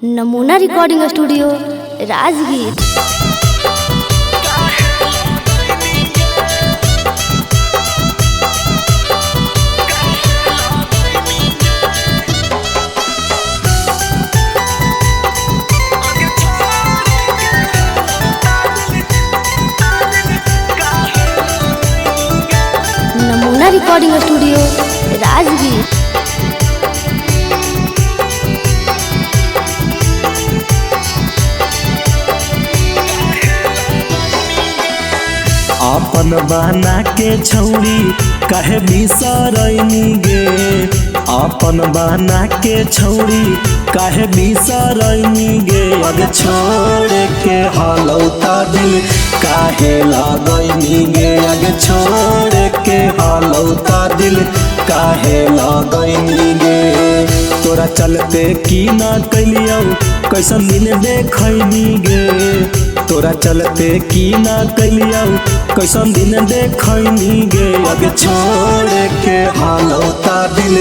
नमूना recording studio Rajgir. नमूना recording studio Rajgir. अपन बना के छौरी कहे बिसरैनी गे, अपन बना के छौरी कहे बिसरैनी गे। अग छोड़ के हलौता दिल काहे लगैनी गे, अग छोड़ के हलौता दिल काहे लगैनी गे। तोरा चलते की ना कैलियौ कैसन दिन देखैनी गे, तोरा चलते की ना कैलियौ कैसन दिन देखैनी गे। अग छोड़ के हलौता दिल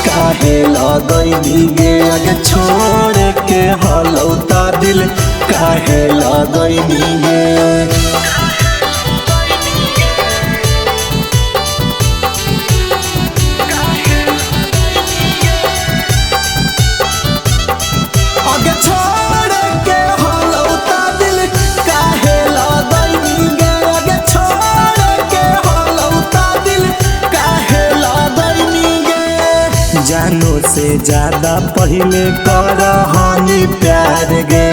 काहे लगैनी गे, अग छोड़ के हलौता दिल काहे लगैनी गे। जानो से ज्यादा पहले करहानी प्यार गे,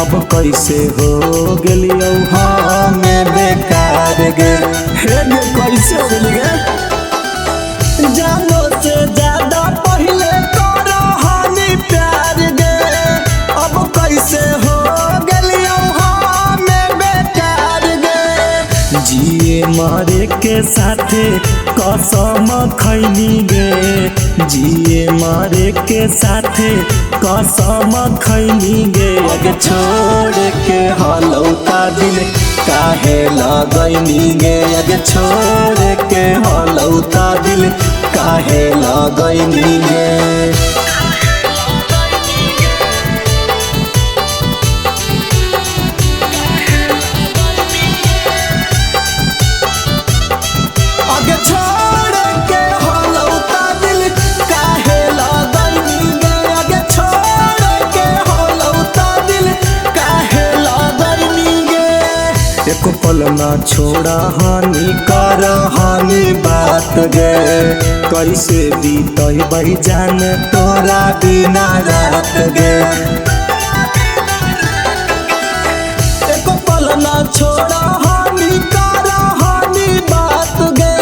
अब कैसे हो गेलियौ हमें बेकार गे। हे गे कैसे हो गेली गे। जानो से ज्यादा पहले करहानी प्यार गे, अब कैसे हो गेलियौ हमें बेकार गे। जिए मरे के साथे कसम खैनी गे, जिए मारे के साथे कसम खैनी गे। अग छोड़ के हलौता दिल काहे लगैनी गे, अग छोड़ के हलौता दिल काहे लगैनी गे। एको पल ना छोड़ा हानि कर हानि बात गे, कैसे बीतै जान तोरा बिना रात गे। एको पल ना छोड़ा हानि कर हानि बात गे,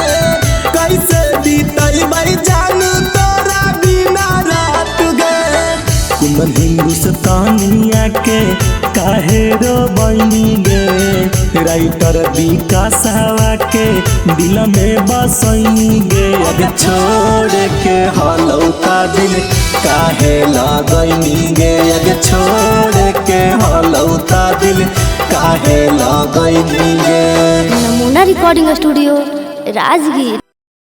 कैसे बीतै जान तोरा बिना रात गे। कुंदन हिंदुस्तानिया के काहे रो बनी गे, राइटर विकासवा के दिल में बसैनी गे। अग छोड़ के हलौता दिल काहे लगैनी गे, अग छोड़ के हलौता दिल काहे लगैनी गे। नमूना रिकॉर्डिंग स्टूडियो राजगीर।